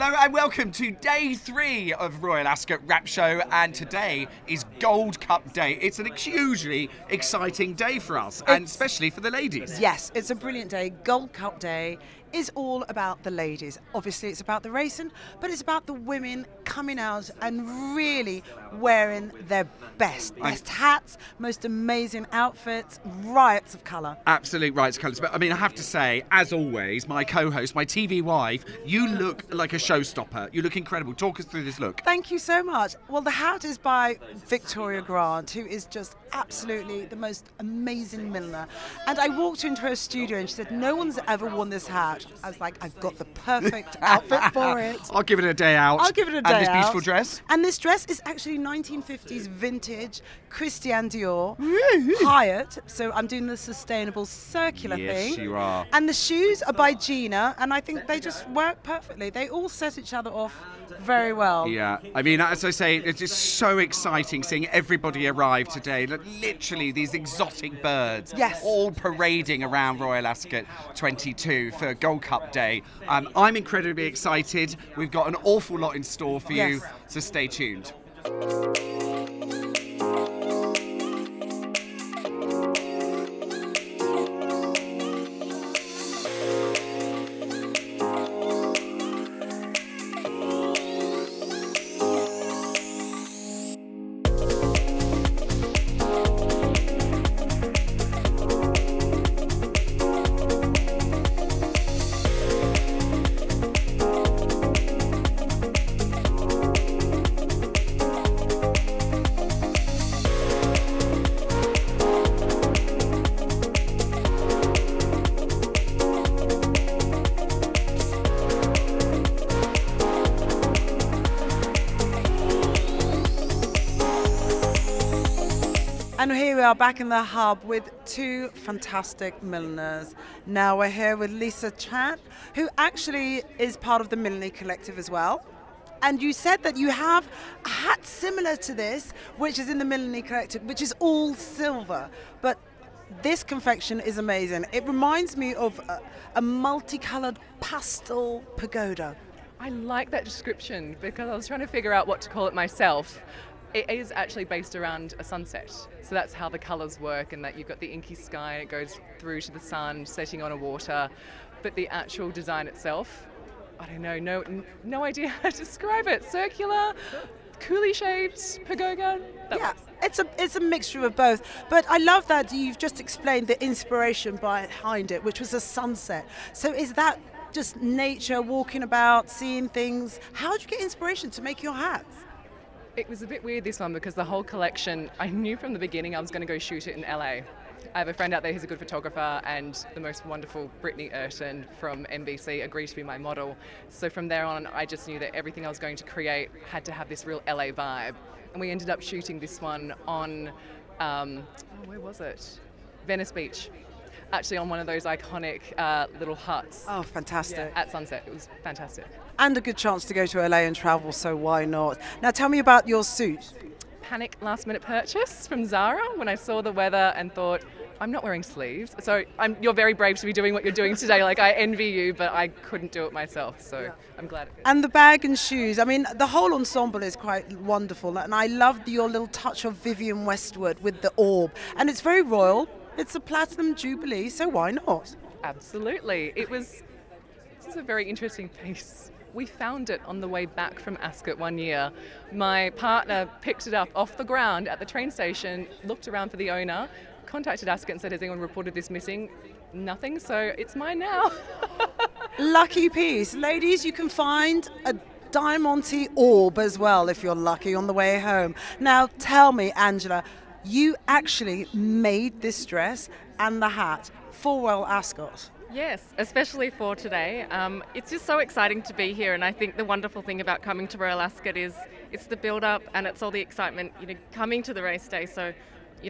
Hello and welcome to day 3 of Royal Ascot Wrap Show, and today is Gold Cup Day. It's an hugely exciting day for us, and especially for the ladies. Yes, it's a brilliant day. Gold Cup Day is all about the ladies. Obviously it's about the racing, but it's about the women coming out and really wearing their best hats, most amazing outfits, riots of colour. Absolute riots of colours. But I mean, I have to say, as always, my co-host, my TV wife, you look like a showstopper. You look incredible. Talk us through this look. Thank you so much. Well, the hat is by Victoria Grant, who is just absolutely the most amazing milliner. And I walked into her studio and she said, no one's ever worn this hat. I was like, I've got the perfect outfit for it. I'll give it a day out. I'll give it a day out. And this beautiful dress? And this dress is actually 1950s vintage Christian Dior Hyatt. So I'm doing the sustainable circular thing. Yes, you are. And the shoes are by Gina, and I think they just work perfectly. They all set each other off very well. Yeah, I mean, as I say, it's just so exciting seeing everybody arrive today. Literally, these exotic birds, all parading around Royal Ascot 22 for Gold Cup Day. I'm incredibly excited. We've got an awful lot in store for you, so stay tuned. And here we are back in the hub with two fantastic milliners. Now we're here with Lisa Chan, who actually is part of the Millinery collective as well. And you said that you have a hat similar to this, which is in the Millinery collective, which is all silver. But this confection is amazing. It reminds me of a multicolored pastel pagoda. I like that description because I was trying to figure out what to call it myself. It is actually based around a sunset. So that's how the colours work, and that you've got the inky sky and it goes through to the sun, setting on a water. But the actual design itself, I don't know, no idea how to describe it. Circular, coolly shaped, pagoda. It's a mixture of both. But I love that you've just explained the inspiration behind it, which was a sunset. So is that just nature, walking about, seeing things? How did you get inspiration to make your hats? It was a bit weird, this one, because the whole collection, I knew from the beginning I was going to go shoot it in LA. I have a friend out there who's a good photographer, and the most wonderful Brittany Urton from NBC agreed to be my model. So from there on, I just knew that everything I was going to create had to have this real LA vibe. And we ended up shooting this one on, where was it? Venice Beach. Actually on one of those iconic little huts. Oh, fantastic. Yeah, at sunset. It was fantastic. And a good chance to go to LA and travel, so why not? Now tell me about your suit. Panic last minute purchase from Zara when I saw the weather and thought, I'm not wearing sleeves. So you're very brave to be doing what you're doing today. Like, I envy you, but I couldn't do it myself. So I'm glad it did. And the bag and shoes, I mean, the whole ensemble is quite wonderful. And I loved your little touch of Vivienne Westwood with the orb. And it's very royal. It's a platinum jubilee, so why not? Absolutely. This is a very interesting piece. We found it on the way back from Ascot one year. My partner picked it up off the ground at the train station, looked around for the owner, contacted Ascot and said, has anyone reported this missing? Nothing, so it's mine now. Lucky piece. Ladies, you can find a Diamante orb as well if you're lucky on the way home. Now tell me, Angela, you actually made this dress and the hat for Royal Ascot. Yes, especially for today. It's just so exciting to be here, and I think the wonderful thing about coming to Royal Ascot is it's the build-up and it's all the excitement, coming to the race day. So,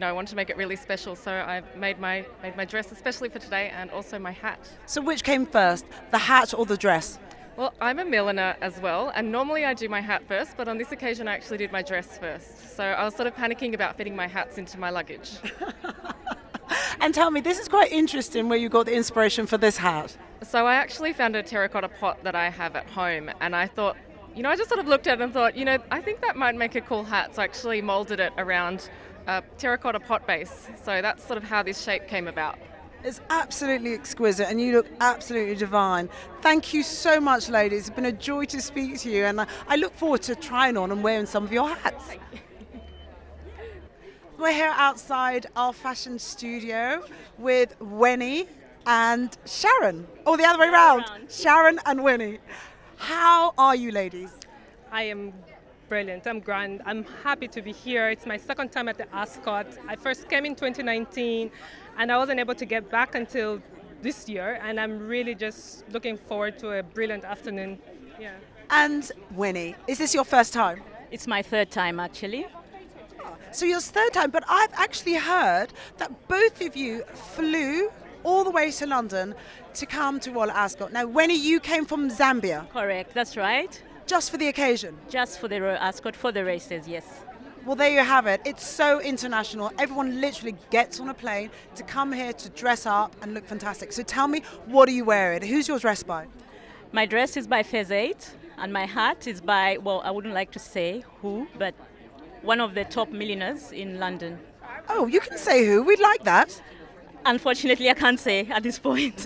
I want to make it really special. So I made my dress especially for today, and also my hat. So which came first, the hat or the dress? Well, I'm a milliner as well, and normally I do my hat first, but on this occasion I actually did my dress first. So I was sort of panicking about fitting my hats into my luggage. And tell me, this is quite interesting where you got the inspiration for this hat. So I actually found a terracotta pot that I have at home, and I thought, I just sort of looked at it and thought, I think that might make a cool hat. So I actually moulded it around a terracotta pot base. So that's sort of how this shape came about. It's absolutely exquisite and you look absolutely divine. Thank you so much, ladies. It's been a joy to speak to you, and I look forward to trying on and wearing some of your hats. We're here outside our fashion studio with Winnie and Sharon. Oh, the other way around. Sharon and Winnie. How are you, ladies? I am brilliant. I'm grand. I'm happy to be here. It's my second time at the Ascot. I first came in 2019 and I wasn't able to get back until this year, and I'm really just looking forward to a brilliant afternoon. Yeah. And Winnie, is this your first time? It's my third time actually. So your third time, but I've actually heard that both of you flew all the way to London to come to Royal Ascot. Now, Winnie, you came from Zambia. Correct, that's right. Just for the occasion? Just for the Royal Ascot, for the races, yes. Well, there you have it. It's so international. Everyone literally gets on a plane to come here to dress up and look fantastic. So tell me, what are you wearing? Who's your dress by? My dress is by Phase 8, and my hat is by, well, I wouldn't like to say who, but one of the top milliners in London. Oh, you can say who. We'd like that. Unfortunately, I can't say at this point.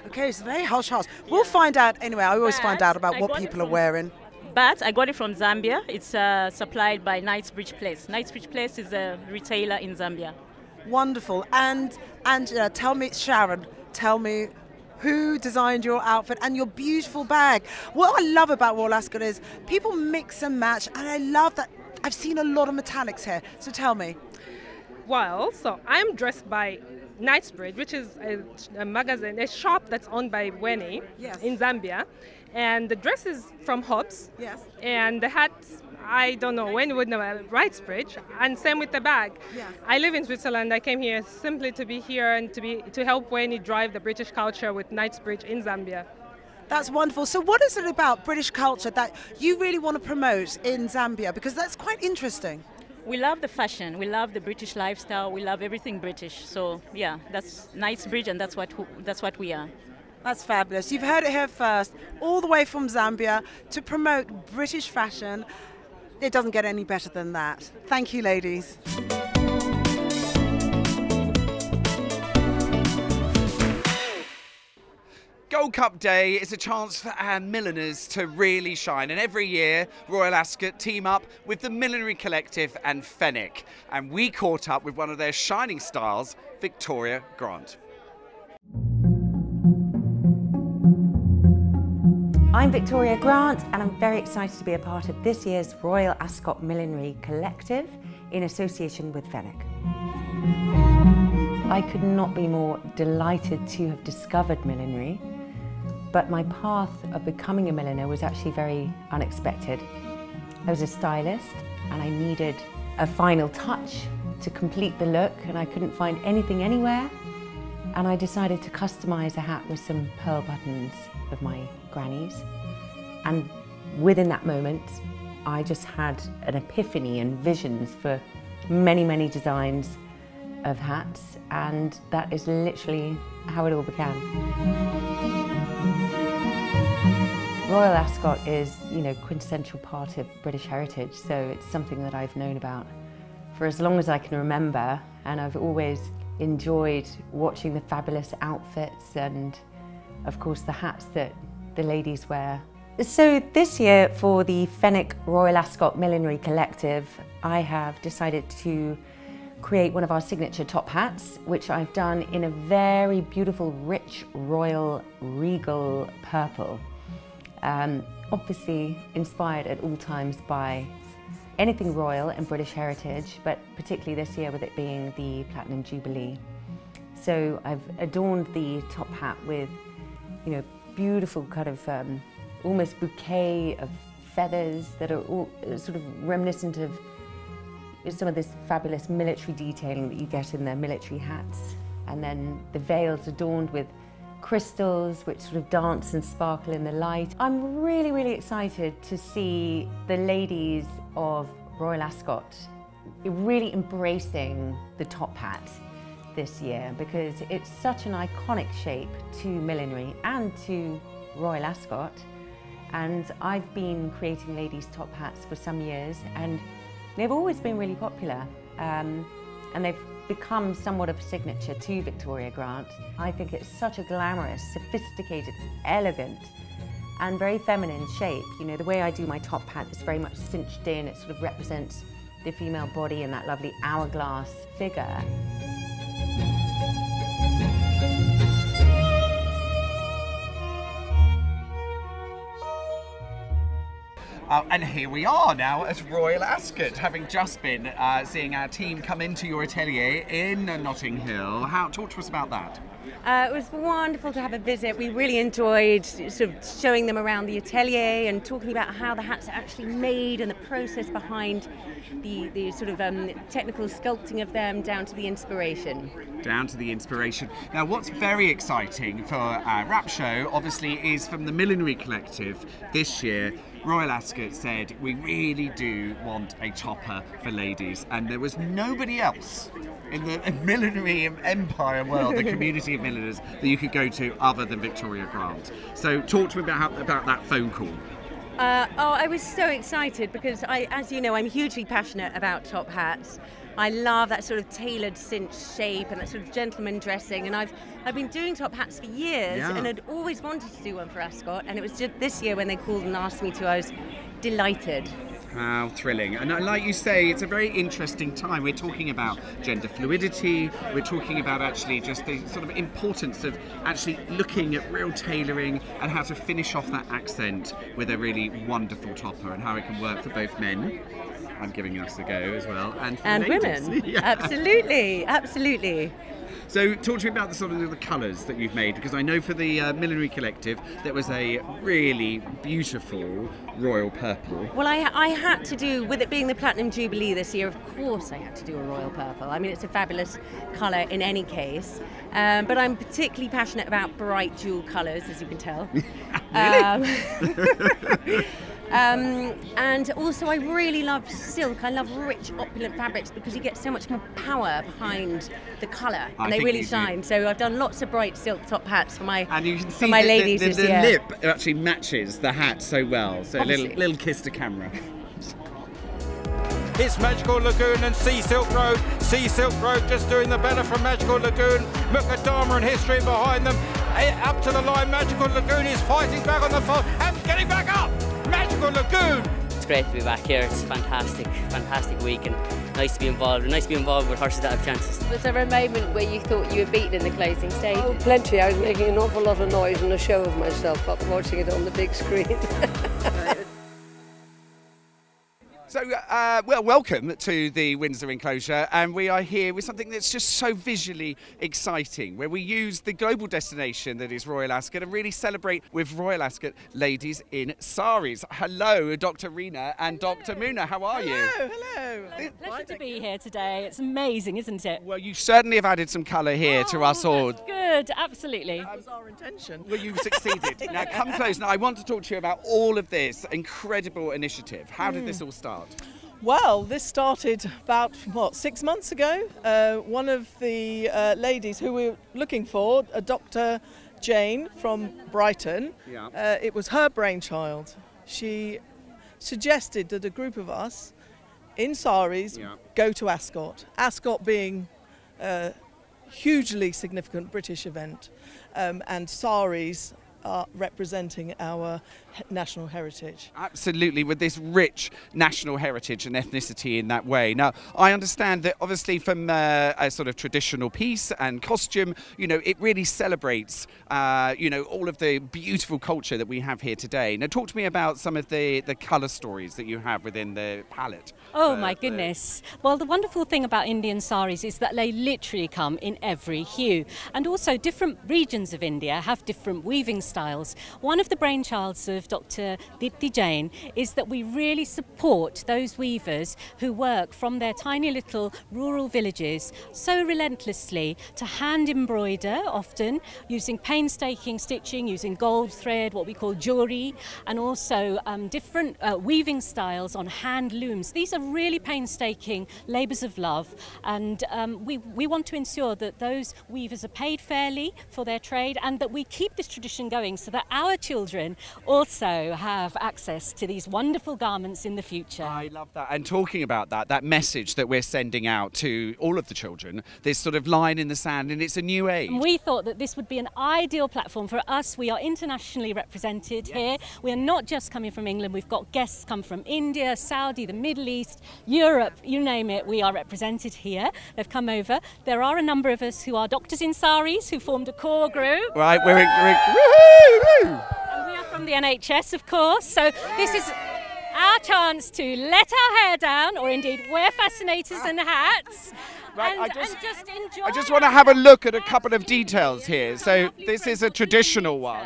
Okay, it's very hush-hush. We'll find out anyway. I always find out about what people are wearing. But I got it from Zambia. It's supplied by Knightsbridge Place. Knightsbridge Place is a retailer in Zambia. Wonderful. And tell me, Sharon, tell me, who designed your outfit and your beautiful bag? What I love about Royal Ascot is people mix and match, and I love that I've seen a lot of metallics here. So tell me. Well, so I'm dressed by Knightsbridge, which is a magazine, a shop that's owned by Winnie in Zambia. And the dress is from Hobbs. Yes. And the hat, I don't know when would know, Knightsbridge. And same with the bag. Yeah. I live in Switzerland. I came here simply to be here and to help Winnie drive the British culture with Knightsbridge in Zambia. That's wonderful. So what is it about British culture that you really want to promote in Zambia? Because that's quite interesting. We love the fashion, we love the British lifestyle, we love everything British. So yeah, that's Knightsbridge, and that's what we are. That's fabulous. You've heard it here first, all the way from Zambia to promote British fashion. It doesn't get any better than that. Thank you, ladies. Gold Cup Day is a chance for our milliners to really shine, and every year Royal Ascot team up with the Millinery Collective and Fenwick, and we caught up with one of their shining stars, Victoria Grant. I'm Victoria Grant, and I'm very excited to be a part of this year's Royal Ascot Millinery Collective in association with Fenwick. I could not be more delighted to have discovered millinery, but my path of becoming a milliner was actually very unexpected. I was a stylist and I needed a final touch to complete the look, and I couldn't find anything anywhere, and I decided to customise a hat with some pearl buttons of my granny's, and within that moment I just had an epiphany and visions for many designs of hats, and that is literally how it all began. Royal Ascot is, quintessential part of British heritage, so it's something that I've known about for as long as I can remember, and I've always enjoyed watching the fabulous outfits and of course the hats that the ladies wear. So this year for the Fenwick Royal Ascot Millinery Collective, I have decided to create one of our signature top hats, which I've done in a very beautiful, rich, royal, regal purple. Obviously inspired at all times by anything royal and British heritage, but particularly this year with it being the Platinum Jubilee. So I've adorned the top hat with, beautiful kind of almost bouquet of feathers that are all sort of reminiscent of some of this fabulous military detailing that you get in their military hats. And then the veils adorned with crystals which sort of dance and sparkle in the light. I'm really excited to see the ladies of Royal Ascot really embracing the top hat this year because it's such an iconic shape to millinery and to Royal Ascot. And I've been creating ladies' top hats for some years, and they've always been really popular. And they've become somewhat of a signature to Victoria Grant. I think it's such a glamorous, sophisticated, elegant, and very feminine shape. You know, the way I do my top hat is very much cinched in. It sort of represents the female body and that lovely hourglass figure. And here we are now at Royal Ascot, having just been seeing our team come into your atelier in Notting Hill. Talk to us about that. It was wonderful to have a visit. We really enjoyed sort of showing them around the atelier and talking about how the hats are actually made and the process behind the sort of technical sculpting of them down to the inspiration. Down to the inspiration. Now, what's very exciting for our wrap show, obviously, is from the Millinery Collective this year. Royal Ascot said, we really do want a topper for ladies, and there was nobody else in the millinery empire world, the community of milliners, that you could go to other than Victoria Grant. So talk to me about that phone call. I was so excited because, as you know, I'm hugely passionate about top hats. I love that sort of tailored cinch shape and that sort of gentleman dressing, and I've been doing top hats for years, and I'd always wanted to do one for Ascot, and it was just this year when they called and asked me to. I was delighted. How thrilling. And like you say, it's a very interesting time. We're talking about gender fluidity, we're talking about actually just the sort of importance of actually looking at real tailoring and how to finish off that accent with a really wonderful topper and how it can work for both men. I'm giving us a go as well. And women. Yeah. Absolutely, absolutely. So talk to me about the sort of the colours that you've made, because I know for the Millinery Collective there was a really beautiful royal purple. Well, I had to do, with it being the Platinum Jubilee this year, of course I had to do a royal purple. I mean, it's a fabulous colour in any case, but I'm particularly passionate about bright jewel colours, as you can tell. Really? And also I really love silk. I love rich, opulent fabrics because you get so much more power behind the colour, and they really shine. So I've done lots of bright silk top hats for my ladies this year. The lip actually matches the hat so well. So a little kiss to camera. It's Magical Lagoon and Sea Silk Road. Sea Silk Road just doing the better from Magical Lagoon. Mukadama and History behind them. Up to the line, Magical Lagoon is fighting back on the front and getting back up. Magical Lagoon! It's great to be back here. It's fantastic week, and nice to be involved. And nice to be involved with horses that have chances. Was there a moment where you thought you were beaten in the closing stage? Oh, plenty. I was making an awful lot of noise and a show of myself up watching it on the big screen. So, well, welcome to the Windsor enclosure, and we are here with something that's just so visually exciting, where we use the global destination that is Royal Ascot and really celebrate with Royal Ascot ladies in saris. Hello, Dr. Rena and Dr. Muna, how are you? Hello. Pleasure to be here today. It's amazing, isn't it? Well, you certainly have added some colour here to us all. Good, absolutely. That was our intention. Well, you succeeded. Now, come close. Now, I want to talk to you about all of this incredible initiative. How did this all start? Well, this started about, 6 months ago. One of the ladies who we were looking for, a Dr. Jane from Brighton, it was her brainchild. She suggested that a group of us in saris go to Ascot. Ascot being a hugely significant British event, and saris are representing our national heritage. Absolutely, with this rich national heritage and ethnicity in that way. Now, I understand that obviously from a sort of traditional piece and costume, you know, it really celebrates, you know, all of the beautiful culture that we have here today. Now, talk to me about some of the colour stories that you have within the palette. Oh my goodness. Well, the wonderful thing about Indian saris is that they literally come in every hue. And also different regions of India have different weaving styles. One of the brainchilds of Dr. Deepti Jain is that we really support those weavers who work from their tiny little rural villages so relentlessly to hand embroider, often using painstaking stitching, using gold thread, what we call jori, and also different weaving styles on hand looms. These are really painstaking labours of love, and we want to ensure that those weavers are paid fairly for their trade, and that we keep this tradition going so that our children also have access to these wonderful garments in the future. I love that. And talking about that message that we're sending out to all of the children, this sort of line in the sand, and it's a new age. And we thought that this would be an ideal platform for us. We are internationally represented here. We are not just coming from England. We've got guests come from India, Saudi, the Middle East, Europe, you name it. We are represented here. They've come over. There are a number of us who are doctors in saris who formed a core group. Right, we're and we are from the NHS, of course. So this is our chance to let our hair down, or indeed wear fascinators and hats. Right, and just enjoy. I just want to have a look at a couple of details here. So this is a traditional one.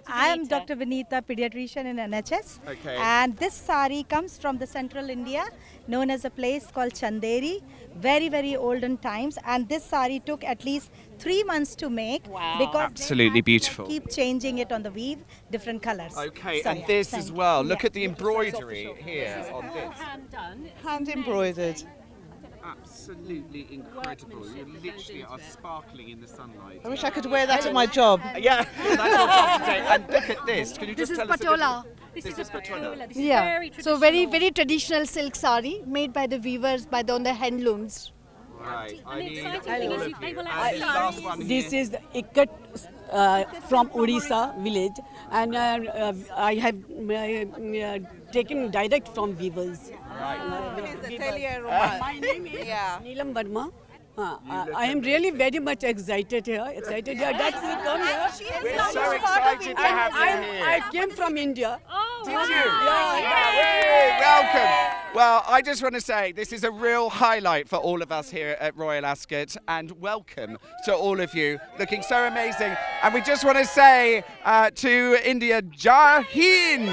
I am Dr. Vinita, pediatrician in NHS. Okay. And this sari comes from the central India, known as a place called Chanderi, very, very olden times. And this sari took at least 3 months to make. Wow. Because Absolutely beautiful. Keep changing it on the weave, different colors. Okay, So, and this as well. Look at the embroidery This here is on this. hand done. Hand embroidered. Absolutely incredible. You literally are sparkling in the sunlight. I wish I could wear that at my job. Yeah, that's your job today. And look at this. Can you just This is tell us a patola. bit? This is patola. This is Yeah. very So very traditional silk sari made by the weavers on the handlooms. Right. I need exciting all thing is of you- you. they will And this last one This here. is the ikat from Odisha village, and I have taken direct from weavers. My name is Neelam Verma. I am really very much excited here. Excited here. That's it. Come here. We're so excited to have you here. I came from India. Did you? Yeah. Welcome. Well, I just want to say this is a real highlight for all of us here at Royal Ascot, and welcome to all of you, looking so amazing. And we just want to say to India, Jai Hind.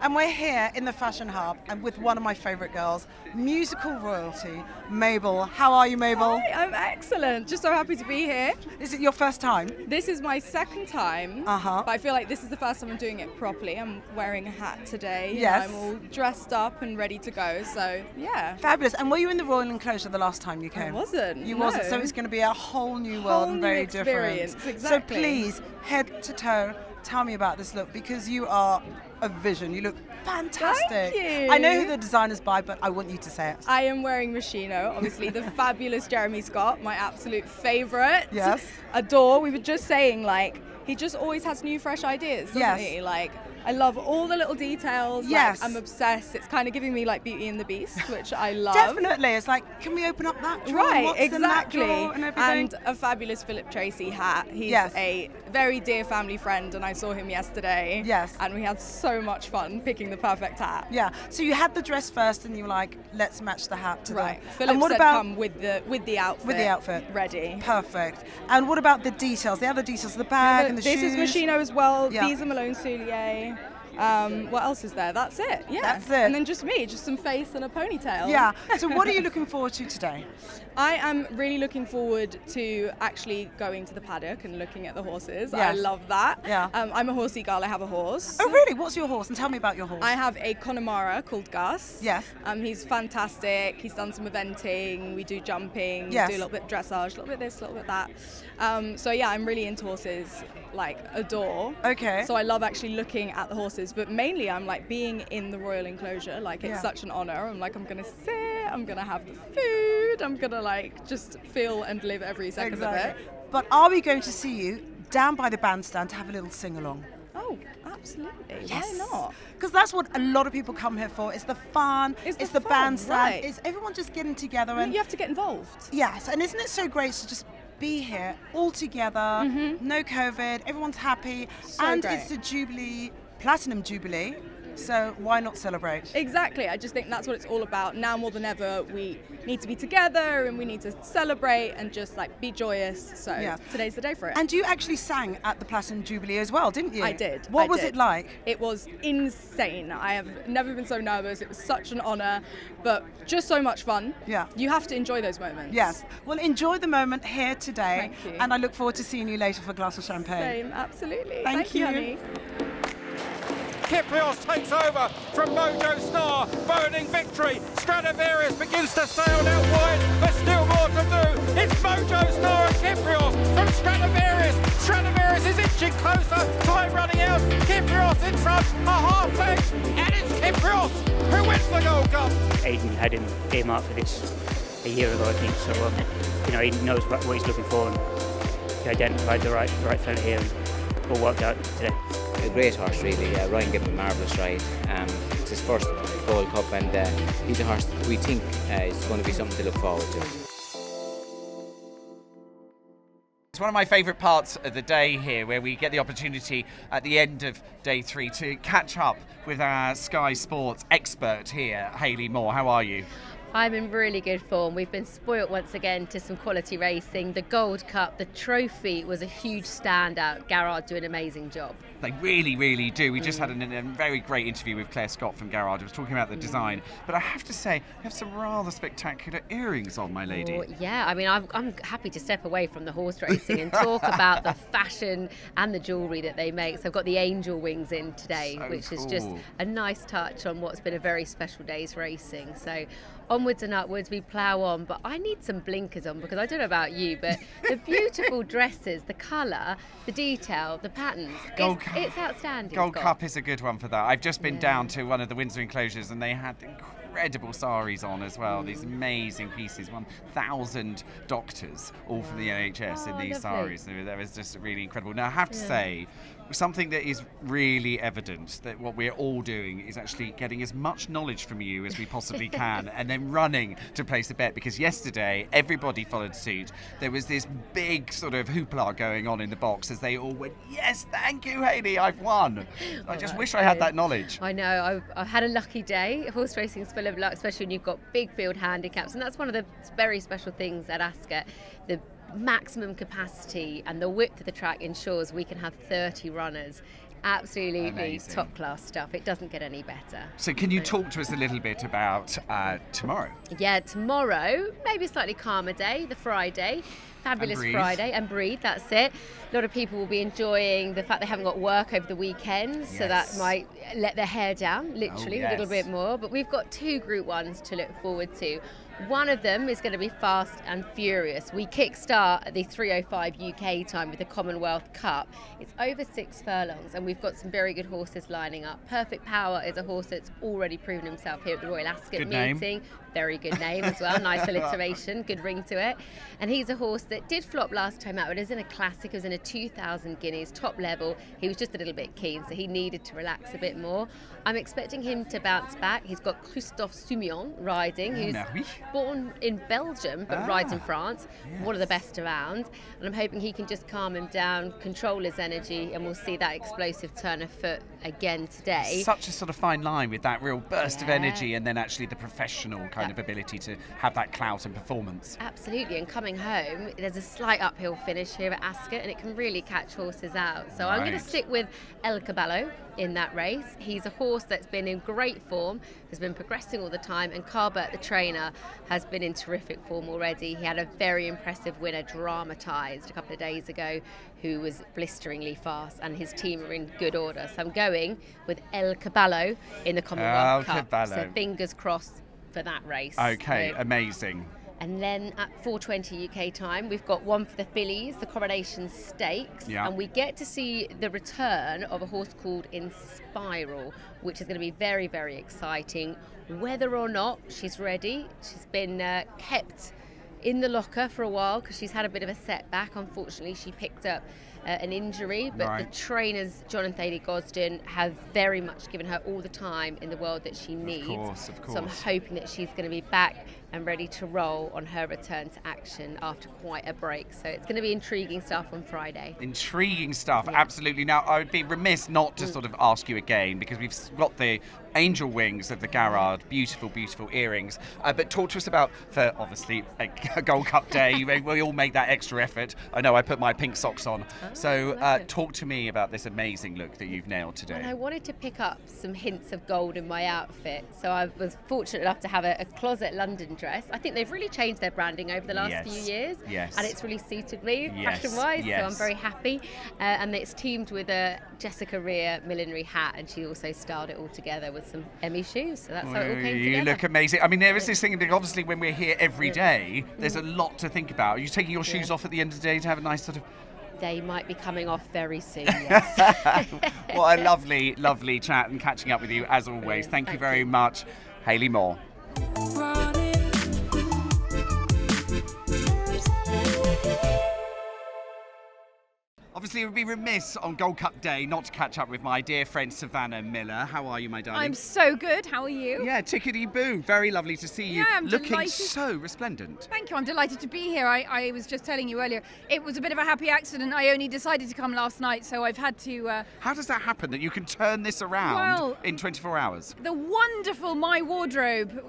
And we're here in the Fashion Hub and with one of my favourite girls, musical royalty, Mabel. How are you, Mabel? Hi, I'm excellent. Just so happy to be here. Is it your first time? This is my second time, but I feel like this is the first time I'm doing it properly. I'm wearing a hat today. Yes. I'm all dressed up and ready to go, so yeah. Fabulous. And were you in the Royal Enclosure the last time you came? I wasn't. You no. wasn't, so it's going to be a whole new world Whole and new very experience, different. exactly. So please, head to toe, tell me about this look, because you are a vision. You look fantastic. Thank you. I know who the designer's by, but I want you to say it. I am wearing Moschino, obviously the fabulous Jeremy Scott, my absolute favourite. Yes. Adore. We were just saying, like, he just always has new, fresh ideas, doesn't Yes. he? Like, I love all the little details. Yes. Like, I'm obsessed. It's kind of giving me like Beauty and the Beast, which I love. Definitely. It's like, can we open up that drawer? Right, What's in that exactly. drawer and everything? And a fabulous Philip Tracy hat. He's Yes. a very dear family friend, and I saw him yesterday. Yes. And we had so much fun picking the perfect hat. Yeah. So you had the dress first, and you were like, let's match the hat to Right. them. Philip and what said about come with the outfit. with the outfit? Ready. Perfect. And what about the details? The other details, the bag and the this shoes. is Moschino as well. Yeah. These are Malone Soulier. What else is there? That's it. Yeah. That's it. And then just me, just some face and a ponytail. Yeah. So what are you looking forward to today? I am really looking forward to actually going to the paddock and looking at the horses. I Yes. love that. Yeah. I'm a horsey girl. I have a horse. Oh, really? What's your horse? And tell me about your horse. I have a Connemara called Gus. Yes. He's fantastic. He's done some eventing. We do jumping. Yes. We do a little bit of dressage, a little bit this, a little bit that. So yeah, I'm really into horses. Like adore. Okay. So I love actually looking at the horses, but mainly I'm like being in the royal enclosure. Like it's Yeah. such an honor. I'm like, I'm gonna sit. I'm gonna have the food. I'm gonna like just feel and live every second of it. But are we going to see you down by the bandstand to have a little sing-along? Oh, absolutely. Yes. Why not? Because that's what a lot of people come here for. It's the fun. It's the fun, bandstand. right. It's everyone just getting together. And You have to get involved. yes, and isn't it so great to just be here all together, no COVID, everyone's happy, So and great. it's the Jubilee, Platinum Jubilee. So why not celebrate? Exactly. I just think that's what it's all about. Now more than ever, we need to be together and we need to celebrate and just like be joyous. So today's the day for it. And you actually sang at the Platinum Jubilee as well, didn't you? I did. What was it like? It was insane. I have never been so nervous. It was such an honour, but just so much fun. Yeah. You have to enjoy those moments. Yes. Well, enjoy the moment here today. Thank you. And I look forward to seeing you later for a glass of champagne. Same, absolutely. Thank you. Honey. Kyprios takes over from Mojo Star, burning victory. Stradivarius begins to sail out wide, but still more to do. It's Mojo Star and Kyprios from Stradivarius. Stradivarius is inching closer, time running out. Kyprios in front, a half leg, and it's Kyprios who wins the Gold Cup. Aidan had him earmarked for this a year ago, I think, so he knows what he's looking for, and he identified the right fella here, and all worked out today. A great horse, really. Ryan gave him a marvellous ride. It's his first Gold Cup, and he's a horse that we think is going to be something to look forward to. It's one of my favourite parts of the day here, where we get the opportunity at the end of day 3 to catch up with our Sky Sports expert here, Hayley Moore. How are you? I'm in really good form. We've been spoilt once again to some quality racing. The Gold Cup, the trophy was a huge standout. Garrard do an amazing job. They really, really do. We just had a very great interview with Claire Scott from Garrard. I was talking about the design, but I have to say, you have some rather spectacular earrings on, my lady. Oh, yeah, I mean, I'm happy to step away from the horse racing and talk about the fashion and the jewellery that they make. So I've got the angel wings in today, which is just a nice touch on what's been a very special day's racing. So onwards and upwards, we plough on, but I need some blinkers on, because I don't know about you, but the beautiful dresses, the colour, the detail, the patterns, it's outstanding. Gold Cup is a good one for that. I've just been down to one of the Windsor enclosures, and they had incredible saris on as well. These amazing pieces, 1,000 doctors, all from the NHS in these saris. That was just really incredible. Now I have to say, something that is really evident, that what we're all doing is actually getting as much knowledge from you as we possibly can, and then running to place a bet, because yesterday everybody followed suit. There was this big sort of hoopla going on in the box as they all went, yes, thank you, Hayley, I've won. I just wish I had that knowledge. I know, I've had a lucky day. Horse racing is full of luck, especially when you've got big field handicaps, and that's one of the very special things at Ascot. The maximum capacity and the width of the track ensures we can have 30 runners. Absolutely top class stuff. It doesn't get any better. So can you talk to us a little bit about tomorrow? Yeah, tomorrow, maybe a slightly calmer day, the Friday. Fabulous Friday, and breathe, that's it. A lot of people will be enjoying the fact they haven't got work over the weekends, so that might let their hair down, literally, a little bit more. But we've got 2 Group 1s to look forward to. One of them is going to be Fast and Furious. We kickstart at the 3:05 UK time with the Commonwealth Cup. It's over 6 furlongs, and we've got some very good horses lining up. Perfect Power is a horse that's already proven himself here at the Royal Ascot meeting. Very good name as well, nice alliteration, good ring to it. And he's a horse that did flop last time out, but is in a classic, it was in a 2,000 guineas, top level. He was just a little bit keen, so he needed to relax a bit more. I'm expecting him to bounce back. He's got Christophe Soumillon riding, who's born in Belgium, but rides in France, one of the best around. And I'm hoping he can just calm him down, control his energy, and we'll see that explosive turn of foot again today. Such a sort of fine line with that real burst of energy, and then actually the professional kind of ability to have that clout and performance. Absolutely, and coming home, there's a slight uphill finish here at Ascot, and it can really catch horses out. So I'm going to stick with El Caballo in that race. He's a horse that's been in great form, has been progressing all the time, and Carbert, the trainer, has been in terrific form already. He had a very impressive winner, Dramatised, a couple of days ago, who was blisteringly fast, and his team are in good order. So I'm going with El Caballo in the Commonwealth Cup. So fingers crossed for that race. Okay, amazing. And then at 4:20 UK time, we've got one for the fillies, the Coronation Stakes, and we get to see the return of a horse called Inspiral, which is going to be very, very exciting. Whether or not she's ready, she's been kept in the locker for a while because she's had a bit of a setback. Unfortunately, she picked up an injury, but the trainers, John and Hayley Gosden, have very much given her all the time in the world that she needs. Of course. So I'm hoping that she's going to be back and ready to roll on her return to action after quite a break. So it's going to be intriguing stuff on Friday. Intriguing stuff, absolutely. Now, I would be remiss not to sort of ask you again, because we've got the angel wings of the Garrard, beautiful, beautiful earrings. But talk to us about, for obviously a Gold Cup day, we all make that extra effort. I know I put my pink socks on. So talk to me about this amazing look that you've nailed today. And I wanted to pick up some hints of gold in my outfit. So I was fortunate enough to have a Closet London dress. I think they've really changed their branding over the last few years. And it's really suited me fashion-wise, so I'm very happy. And it's teamed with a Jessica Rear millinery hat, and she also styled it all together with some Emmy shoes. So that's how it all came together. You look amazing. I mean, there is this thing, obviously, when we're here every day, there's a lot to think about. Are you taking your shoes off at the end of the day to have a nice sort of... They might be coming off very soon, yes. What a lovely, lovely chat and catching up with you, as always. Thank you very much, Hayley Moore. Obviously, it would be remiss on Gold Cup Day not to catch up with my dear friend Savannah Miller. How are you, my darling? I'm so good. How are you? Yeah, tickety-boo. Very lovely to see you. Yeah, I'm looking delighted. so resplendent. Thank you. I'm delighted to be here. I was just telling you earlier, it was a bit of a happy accident. I only decided to come last night, so I've had to... How does that happen, that you can turn this around in 24 hours? The wonderful My Wardrobe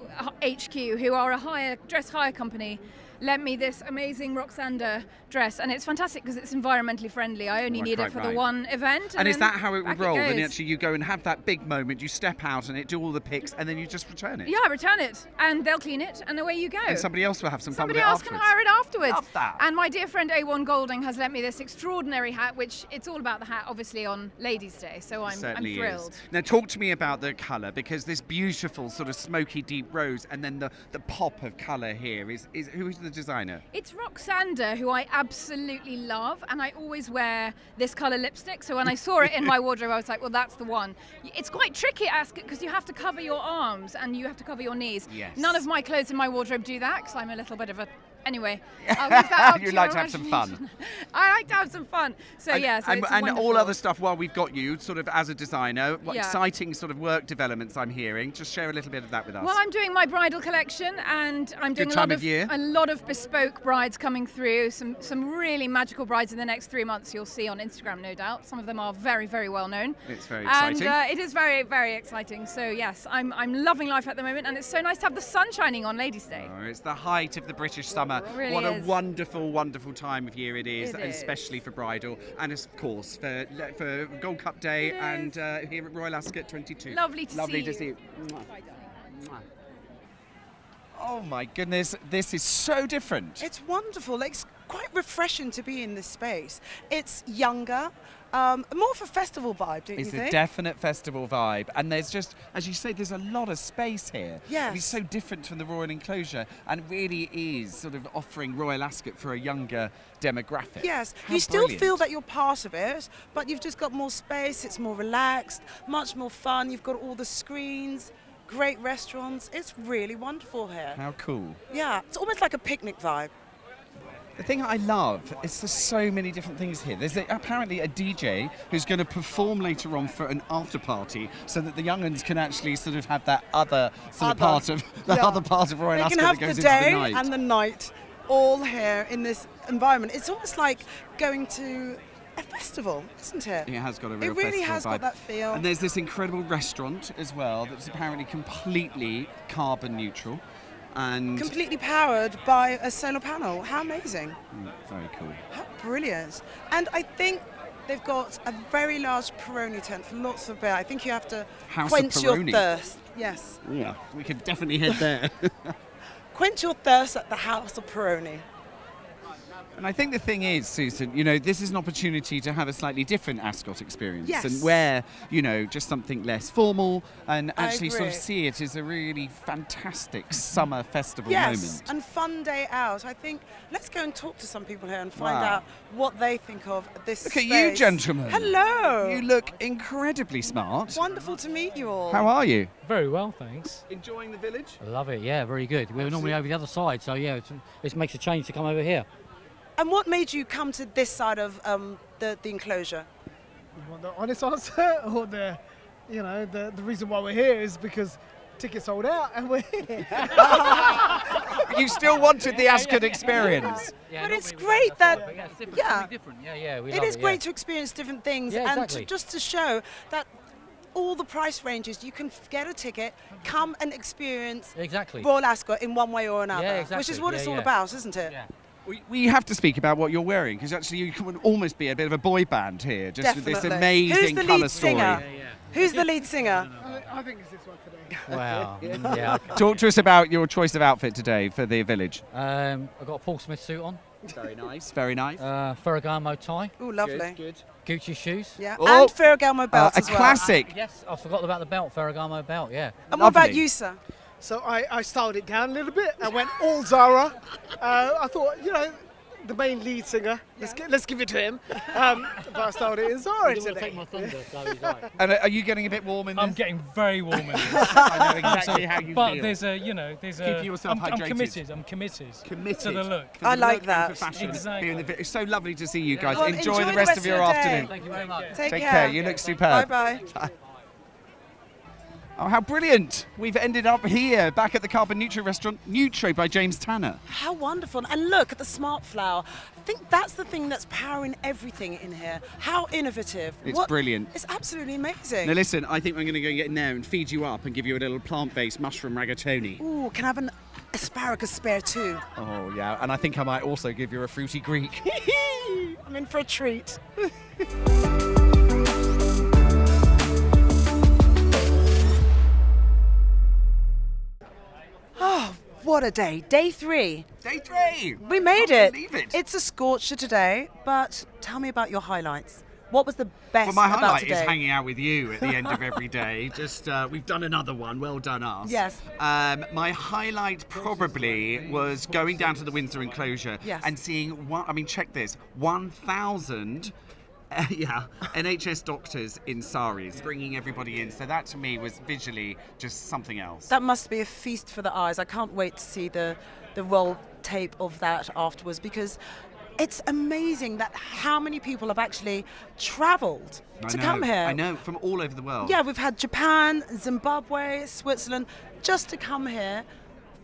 HQ, who are a dress hire company, lent me this amazing Roxander dress, and it's fantastic because it's environmentally friendly. I only need it for the one event. And is that how it would roll? Then actually you go and have that big moment, you step out and it do all the pics, and then you just return it? Yeah, I return it, and they'll clean it, and away you go. And somebody else will have some fun with it afterwards. Somebody else can hire it afterwards. Love that. And my dear friend A1 Golding has lent me this extraordinary hat, which it's all about the hat, obviously, on Ladies' Day, so I'm thrilled. Now talk to me about the colour, because this beautiful sort of smoky deep rose, and then the pop of colour here is who is the designer? It's Roxander, who I absolutely love, and I always wear this colour lipstick, so when I saw it in my wardrobe I was like, well, that's the one. It's quite tricky at Ascot because you have to cover your arms and you have to cover your knees. Yes. None of my clothes in my wardrobe do that because I'm a little bit of a... Anyway, I'll leave that up You like to have some fun. I like to have some fun. So yeah, so it's and wonderful. all other stuff while we've got you, sort of as a designer, what exciting sort of work developments I'm hearing. Just share a little bit of that with us. Well, I'm doing my bridal collection, and I'm doing a lot of bespoke brides coming through. Some really magical brides in the next 3 months you'll see on Instagram, no doubt. Some of them are very, very well known. It's very exciting. And it is very, very exciting. So yes, I'm loving life at the moment, and it's so nice to have the sun shining on Ladies' Day. Oh, it's the height of the British summer. It really what is. A wonderful, wonderful time of year it is, and especially for bridal, and of course for Gold Cup Day and here at Royal Ascot 22. Lovely to see you. Oh my goodness, this is so different. It's wonderful. It's quite refreshing to be in this space. It's younger, more of a festival vibe, don't you think? It's a definite festival vibe, and there's just, as you say, there's a lot of space here. Yes. It's so different from the Royal Enclosure, and it really is sort of offering Royal Ascot for a younger demographic. Yes, How you still brilliant. feel that you're part of it, but you've just got more space, it's more relaxed, much more fun, you've got all the screens, great restaurants. It's really wonderful here. How cool. Yeah, it's almost like a picnic vibe. The thing I love is there's so many different things here. There's apparently a DJ who's going to perform later on for an after party, so that the young uns can actually sort of have that other part of other part of Royal Ascot that goes into the night. They can have the day and the night all here in this environment. It's almost like going to a festival, isn't it? It has got a real It really festival has vibe. got that feel. And there's this incredible restaurant as well that's apparently completely carbon neutral. And completely powered by a solar panel. How amazing. Very cool. How brilliant. And I think they've got a very large Peroni tent for lots of beer. I think you have to quench your thirst. Yes. Yeah, we could definitely head there. Quench your thirst at the House of Peroni. And I think the thing is, Susan, you know, this is an opportunity to have a slightly different Ascot experience. Yes. And wear, you know, just something less formal and actually sort of see it as a really fantastic summer festival moment. And fun day out. I think let's go and talk to some people here and find out what they think of this Look space. at you, gentlemen. Hello. You look incredibly smart. Wonderful to meet you all. How are you? Very well, thanks. Enjoying the village? I love it, yeah, very good. We're normally over the other side, so yeah, it makes a change to come over here. And what made you come to this side of the enclosure? You want the honest answer, or the reason why we're here is because tickets sold out and we're here. You still wanted the Ascot experience. Yeah, but it's great that, different. Yeah, we it love is great to experience different things, Yeah, and exactly. just to show that all the price ranges, you can get a ticket, come and experience Royal Ascot in one way or another, which is what it's all about, isn't it? Yeah. We have to speak about what you're wearing, because actually you can almost be a bit of a boy band here, just with this amazing colour story. Who's the lead singer? I think it's this one today. Wow. Yeah. Talk to us about your choice of outfit today for the village. I've got a Paul Smith suit on. Very nice, very nice. Ferragamo tie. Oh, lovely. Good. Gucci shoes. Yeah, and Ferragamo belt as well. A classic. Yes, I forgot about the belt, Ferragamo belt, yeah. And what about you, sir? So I styled it down a little bit. I went all Zara. I thought, the main lead singer, let's give it to him. But I styled it in Zara today. Take my thunder, so he's right. And are you getting a bit warm in this? I'm getting very warm in this. I know exactly how you but feel. there's a, Keeping yourself hydrated. I'm committed to the look. I like that. Exactly. It's so lovely to see you guys. Well, enjoy the rest of your afternoon. Thank you very much. Take care. You look superb. Bye-bye. Oh, how brilliant! We've ended up here, back at the Carbon Neutral restaurant, Nutro by James Tanner. How wonderful. And look at the smart flower. I think that's the thing that's powering everything in here. How innovative. It's brilliant. It's absolutely amazing. Now listen, I think we're going to go get in there and feed you up and give you a little plant-based mushroom rigatoni. Ooh, can I have an asparagus spare too? Oh, yeah, and I think I might also give you a fruity Greek. I'm in for a treat. Oh, what a day. Day 3. Day 3! We made it. Believe it. It's a scorcher today, but tell me about your highlights. What was the best Well, my about highlight today? is hanging out with you at the end of every day. Just, we've done another one. Well done, us. Yes. My highlight probably was going down to the Windsor enclosure and seeing, check this, 1,000 NHS doctors in saris, bringing everybody in. So that to me was visually just something else. That must be a feast for the eyes. I can't wait to see the roll tape of that afterwards, because it's amazing that how many people have actually travelled to come here. I know, from all over the world. Yeah, we've had Japan, Zimbabwe, Switzerland, just to come here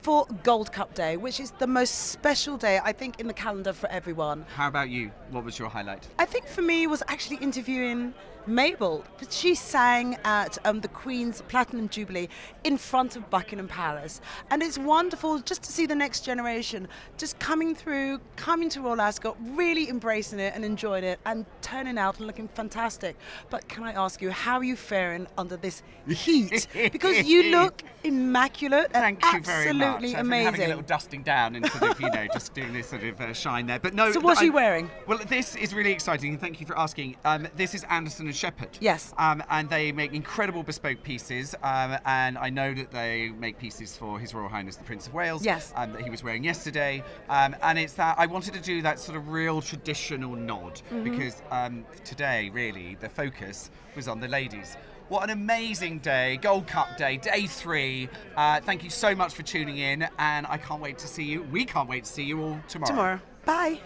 for Gold Cup Day, which is the most special day, I think, in the calendar for everyone. How about you? What was your highlight? I think for me was actually interviewing Mabel. She sang at the Queen's Platinum Jubilee in front of Buckingham Palace. And it's wonderful just to see the next generation just coming to Royal Ascot, really embracing it and enjoying it and turning out and looking fantastic. But can I ask you, how are you faring under this heat? Because you look immaculate and Thank you very much. absolutely I've been amazing. having a little dusting down and sort of, just doing this sort of shine there. But no. So what are you wearing? Well, this is really exciting, and thank you for asking. This is Anderson & Shepherd. Yes. And they make incredible bespoke pieces, and I know that they make pieces for His Royal Highness the Prince of Wales. Yes. That he was wearing yesterday. And it's that I wanted to do that sort of real traditional nod, because today, really, the focus was on the ladies. What an amazing day, Gold Cup Day, Day 3. Thank you so much for tuning in, and I can't wait to see you. We can't wait to see you all tomorrow. Bye.